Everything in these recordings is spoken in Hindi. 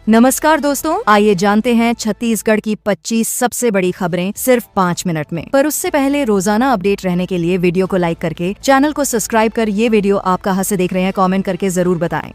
नमस्कार दोस्तों, आइए जानते हैं छत्तीसगढ़ की 25 सबसे बड़ी खबरें सिर्फ 5 मिनट में। पर उससे पहले रोजाना अपडेट रहने के लिए वीडियो को लाइक करके चैनल को सब्सक्राइब कर ये वीडियो आप कहां से देख रहे हैं कमेंट करके जरूर बताएं।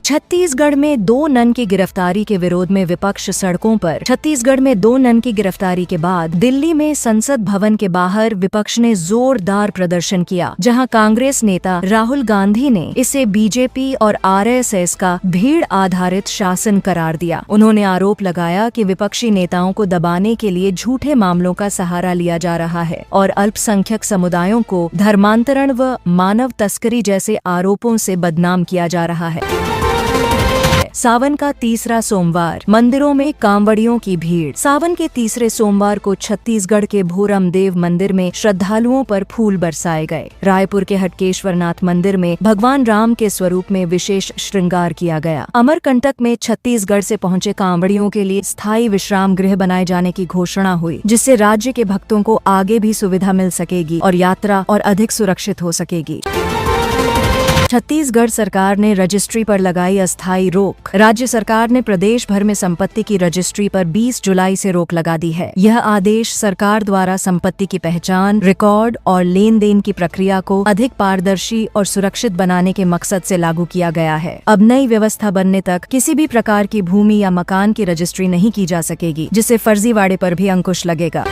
छत्तीसगढ़ में 2 नन की गिरफ्तारी के विरोध में विपक्ष सड़कों पर। छत्तीसगढ़ में 2 नन की गिरफ्तारी के बाद दिल्ली में संसद भवन के बाहर विपक्ष ने जोरदार प्रदर्शन किया, जहां कांग्रेस नेता राहुल गांधी ने इसे बीजेपी और आरएसएस का भीड़ आधारित शासन करार दिया। उन्होंने आरोप लगाया कि विपक्षी नेताओं को दबाने के लिए झूठे मामलों का सहारा लिया जा रहा है और अल्पसंख्यक समुदायों को धर्मांतरण व मानव तस्करी जैसे आरोपों से बदनाम किया जा रहा है। सावन का तीसरा सोमवार, मंदिरों में कांवड़ियों की भीड़। सावन के तीसरे सोमवार को छत्तीसगढ़ के भोरमदेव मंदिर में श्रद्धालुओं पर फूल बरसाए गए। रायपुर के हटकेश्वरनाथ मंदिर में भगवान राम के स्वरूप में विशेष श्रृंगार किया गया। अमरकंटक में छत्तीसगढ़ से पहुंचे कांवड़ियों के लिए स्थायी विश्राम गृह बनाए जाने की घोषणा हुई, जिससे राज्य के भक्तों को आगे भी सुविधा मिल सकेगी और यात्रा और अधिक सुरक्षित हो सकेगी। छत्तीसगढ़ सरकार ने रजिस्ट्री पर लगाई अस्थायी रोक। राज्य सरकार ने प्रदेश भर में संपत्ति की रजिस्ट्री पर 20 जुलाई से रोक लगा दी है। यह आदेश सरकार द्वारा संपत्ति की पहचान, रिकॉर्ड और लेन देन की प्रक्रिया को अधिक पारदर्शी और सुरक्षित बनाने के मकसद से लागू किया गया है। अब नई व्यवस्था बनने तक किसी भी प्रकार की भूमि या मकान की रजिस्ट्री नहीं की जा सकेगी, जिससे फर्जीवाड़े पर भी अंकुश लगेगा।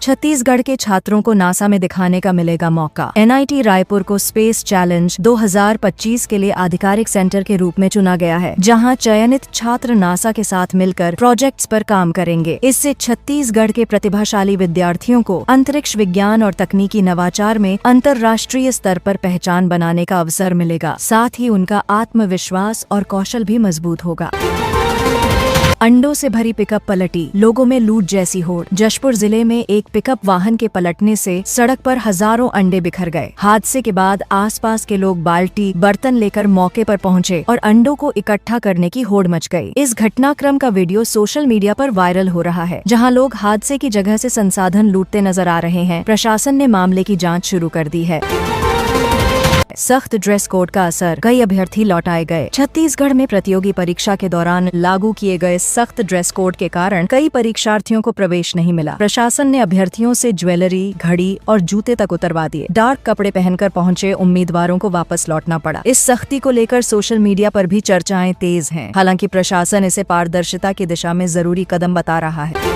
छत्तीसगढ़ के छात्रों को नासा में दिखाने का मिलेगा मौका। एनआईटी रायपुर को स्पेस चैलेंज 2025 के लिए आधिकारिक सेंटर के रूप में चुना गया है, जहां चयनित छात्र नासा के साथ मिलकर प्रोजेक्ट्स पर काम करेंगे। इससे छत्तीसगढ़ के प्रतिभाशाली विद्यार्थियों को अंतरिक्ष विज्ञान और तकनीकी नवाचार में अंतर्राष्ट्रीय स्तर पर पहचान बनाने का अवसर मिलेगा। साथ ही उनका आत्मविश्वास और कौशल भी मजबूत होगा। अंडों से भरी पिकअप पलटी, लोगों में लूट जैसी होड़। जशपुर जिले में एक पिकअप वाहन के पलटने से सड़क पर हजारों अंडे बिखर गए। हादसे के बाद आसपास के लोग बाल्टी, बर्तन लेकर मौके पर पहुंचे और अंडों को इकट्ठा करने की होड़ मच गई। इस घटनाक्रम का वीडियो सोशल मीडिया पर वायरल हो रहा है, जहां लोग हादसे की जगह से संसाधन लूटते नजर आ रहे हैं। प्रशासन ने मामले की जाँच शुरू कर दी है। सख्त ड्रेस कोड का असर, कई अभ्यर्थी लौटाए गए। छत्तीसगढ़ में प्रतियोगी परीक्षा के दौरान लागू किए गए सख्त ड्रेस कोड के कारण कई परीक्षार्थियों को प्रवेश नहीं मिला। प्रशासन ने अभ्यर्थियों से ज्वेलरी, घड़ी और जूते तक उतरवा दिए। डार्क कपड़े पहनकर पहुंचे उम्मीदवारों को वापस लौटना पड़ा। इस सख्ती को लेकर सोशल मीडिया पर भी चर्चाएं तेज हैं। हालांकि प्रशासन इसे पारदर्शिता की दिशा में जरूरी कदम बता रहा है।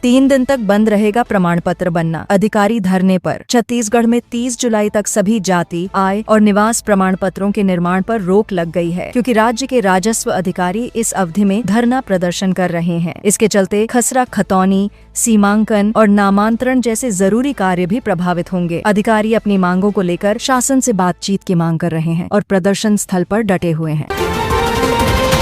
3 दिन तक बंद रहेगा प्रमाण पत्र बनना, अधिकारी धरने पर। छत्तीसगढ़ में 30 जुलाई तक सभी जाति, आय और निवास प्रमाण पत्रों के निर्माण पर रोक लग गई है, क्योंकि राज्य के राजस्व अधिकारी इस अवधि में धरना प्रदर्शन कर रहे हैं। इसके चलते खसरा खतौनी, सीमांकन और नामांतरण जैसे जरूरी कार्य भी प्रभावित होंगे। अधिकारी अपनी मांगों को लेकर शासन से बातचीत की मांग कर रहे हैं और प्रदर्शन स्थल पर डटे हुए हैं।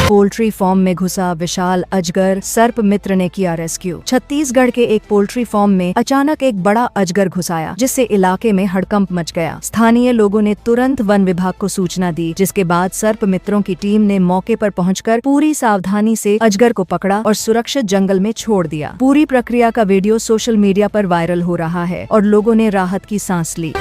पोल्ट्री फार्म में घुसा विशाल अजगर, सर्प मित्र ने किया रेस्क्यू। छत्तीसगढ़ के एक पोल्ट्री फार्म में अचानक एक बड़ा अजगर घुस आया, जिससे इलाके में हड़कंप मच गया। स्थानीय लोगों ने तुरंत वन विभाग को सूचना दी, जिसके बाद सर्प मित्रों की टीम ने मौके पर पहुंचकर पूरी सावधानी से अजगर को पकड़ा और सुरक्षित जंगल में छोड़ दिया। पूरी प्रक्रिया का वीडियो सोशल मीडिया पर वायरल हो रहा है और लोगों ने राहत की सांस ली।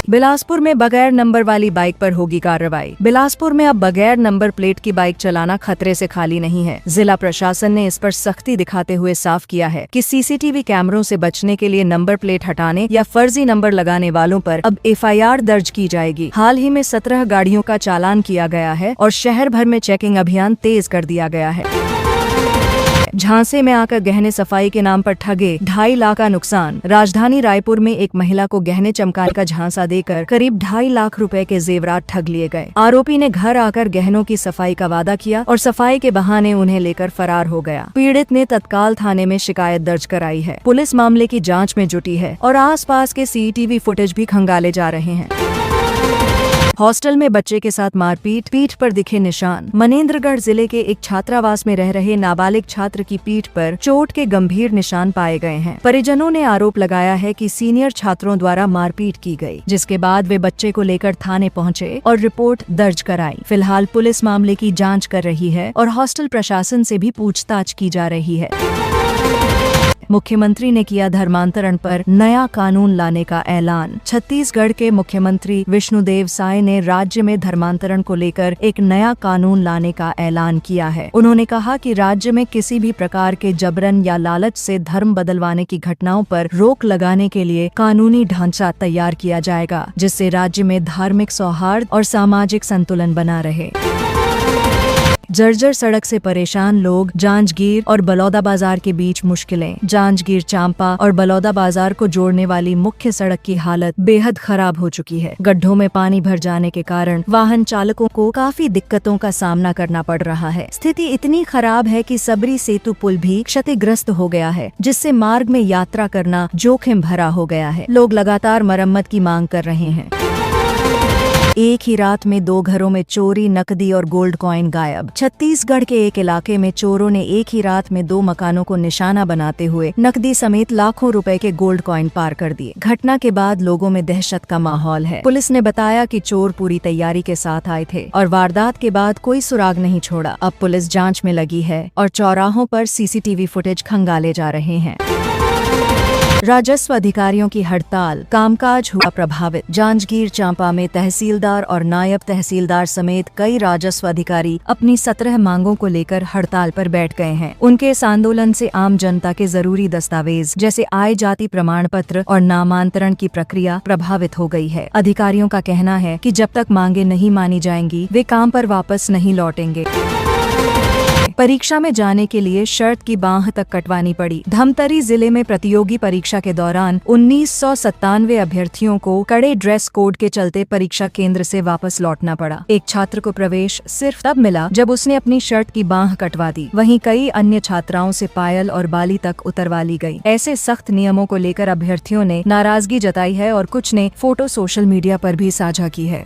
बिलासपुर में बगैर नंबर वाली बाइक पर होगी कार्रवाई। बिलासपुर में अब बगैर नंबर प्लेट की बाइक चलाना खतरे से खाली नहीं है। जिला प्रशासन ने इस पर सख्ती दिखाते हुए साफ किया है कि सीसीटीवी कैमरों से बचने के लिए नंबर प्लेट हटाने या फर्जी नंबर लगाने वालों पर अब एफआईआर दर्ज की जाएगी। हाल ही में 17 गाड़ियों का चालान किया गया है और शहर भर में चेकिंग अभियान तेज कर दिया गया है। झांसे में आकर गहने सफाई के नाम पर ठगे, 2.5 लाख का नुकसान। राजधानी रायपुर में एक महिला को गहने चमकाने का झांसा देकर करीब 2.5 लाख रुपए के जेवरात ठग लिए गए। आरोपी ने घर आकर गहनों की सफाई का वादा किया और सफाई के बहाने उन्हें लेकर फरार हो गया। पीड़ित ने तत्काल थाने में शिकायत दर्ज कराई है। पुलिस मामले की जाँच में जुटी है और आसपास के सीसीटीवी फुटेज भी खंगाले जा रहे हैं। हॉस्टल में बच्चे के साथ मारपीट, पीठ पर दिखे निशान। मनेंद्रगढ़ जिले के एक छात्रावास में रह रहे नाबालिग छात्र की पीठ पर चोट के गंभीर निशान पाए गए हैं। परिजनों ने आरोप लगाया है कि सीनियर छात्रों द्वारा मारपीट की गई, जिसके बाद वे बच्चे को लेकर थाने पहुंचे और रिपोर्ट दर्ज कराई। फिलहाल पुलिस मामले की जाँच कर रही है और हॉस्टल प्रशासन से भी पूछताछ की जा रही है। मुख्यमंत्री ने किया धर्मांतरण पर नया कानून लाने का ऐलान। छत्तीसगढ़ के मुख्यमंत्री विष्णुदेव साय ने राज्य में धर्मांतरण को लेकर एक नया कानून लाने का ऐलान किया है। उन्होंने कहा कि राज्य में किसी भी प्रकार के जबरन या लालच से धर्म बदलवाने की घटनाओं पर रोक लगाने के लिए कानूनी ढांचा तैयार किया जाएगा, जिससे राज्य में धार्मिक सौहार्द और सामाजिक संतुलन बना रहे। जर्जर सड़क से परेशान लोग, जांजगीर और बलौदा बाजार के बीच मुश्किलें। जांजगीर चांपा और बलौदा बाजार को जोड़ने वाली मुख्य सड़क की हालत बेहद खराब हो चुकी है। गड्ढों में पानी भर जाने के कारण वाहन चालकों को काफी दिक्कतों का सामना करना पड़ रहा है। स्थिति इतनी खराब है कि सबरी सेतु पुल भी क्षतिग्रस्त हो गया है, जिससे मार्ग में यात्रा करना जोखिम भरा हो गया है। लोग लगातार मरम्मत की मांग कर रहे हैं। एक ही रात में 2 घरों में चोरी, नकदी और गोल्ड कॉइन गायब। छत्तीसगढ़ के एक इलाके में चोरों ने एक ही रात में 2 मकानों को निशाना बनाते हुए नकदी समेत लाखों रुपए के गोल्ड कॉइन पार कर दिए। घटना के बाद लोगों में दहशत का माहौल है। पुलिस ने बताया कि चोर पूरी तैयारी के साथ आए थे और वारदात के बाद कोई सुराग नहीं छोड़ा। अब पुलिस जाँच में लगी है और चौराहों पर CCTV फुटेज खंगाले जा रहे हैं। राजस्व अधिकारियों की हड़ताल, कामकाज हुआ प्रभावित। जांजगीर चांपा में तहसीलदार और नायब तहसीलदार समेत कई राजस्व अधिकारी अपनी 17 मांगों को लेकर हड़ताल पर बैठ गए हैं। उनके इस आंदोलन से आम जनता के जरूरी दस्तावेज जैसे आय जाति प्रमाण पत्र और नामांतरण की प्रक्रिया प्रभावित हो गई है। अधिकारियों का कहना है कि जब तक मांगे नहीं मानी जाएंगी, वे काम पर वापस नहीं लौटेंगे। परीक्षा में जाने के लिए शर्त की बांह तक कटवानी पड़ी। धमतरी जिले में प्रतियोगी परीक्षा के दौरान 1997 अभ्यर्थियों को कड़े ड्रेस कोड के चलते परीक्षा केंद्र से वापस लौटना पड़ा। एक छात्र को प्रवेश सिर्फ तब मिला जब उसने अपनी शर्ट की बांह कटवा दी। वहीं कई अन्य छात्राओं से पायल और बाली तक उतरवा ली गई। ऐसे सख्त नियमों को लेकर अभ्यर्थियों ने नाराजगी जताई है और कुछ ने फोटो सोशल मीडिया पर भी साझा की है।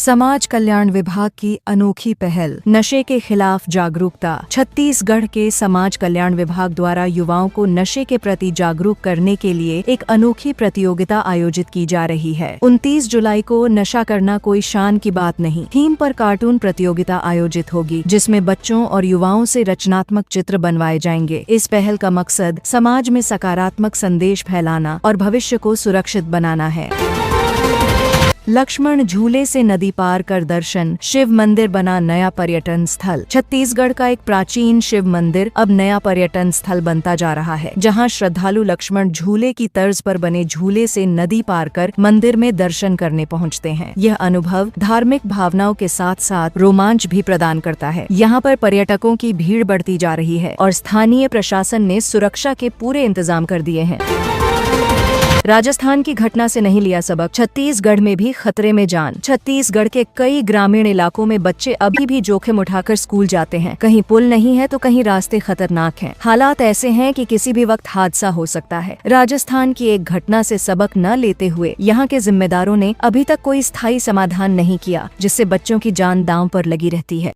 समाज कल्याण विभाग की अनोखी पहल, नशे के खिलाफ जागरूकता। छत्तीसगढ़ के समाज कल्याण विभाग द्वारा युवाओं को नशे के प्रति जागरूक करने के लिए एक अनोखी प्रतियोगिता आयोजित की जा रही है। 29 जुलाई को नशा करना कोई शान की बात नहीं थीम पर कार्टून प्रतियोगिता आयोजित होगी, जिसमें बच्चों और युवाओं से रचनात्मक चित्र बनवाए जाएंगे। इस पहल का मकसद समाज में सकारात्मक संदेश फैलाना और भविष्य को सुरक्षित बनाना है। लक्ष्मण झूले से नदी पार कर दर्शन, शिव मंदिर बना नया पर्यटन स्थल। छत्तीसगढ़ का एक प्राचीन शिव मंदिर अब नया पर्यटन स्थल बनता जा रहा है, जहां श्रद्धालु लक्ष्मण झूले की तर्ज पर बने झूले से नदी पार कर मंदिर में दर्शन करने पहुंचते हैं। यह अनुभव धार्मिक भावनाओं के साथ साथ रोमांच भी प्रदान करता है। यहाँ पर पर्यटकों की भीड़ बढ़ती जा रही है और स्थानीय प्रशासन ने सुरक्षा के पूरे इंतजाम कर दिए हैं। राजस्थान की घटना से नहीं लिया सबक, छत्तीसगढ़ में भी खतरे में जान। छत्तीसगढ़ के कई ग्रामीण इलाकों में बच्चे अभी भी जोखिम उठाकर स्कूल जाते हैं। कहीं पुल नहीं है तो कहीं रास्ते खतरनाक हैं। हालात ऐसे हैं कि किसी भी वक्त हादसा हो सकता है। राजस्थान की एक घटना से सबक न लेते हुए यहाँ के जिम्मेदारों ने अभी तक कोई स्थायी समाधान नहीं किया, जिससे बच्चों की जान दांव पर लगी रहती है।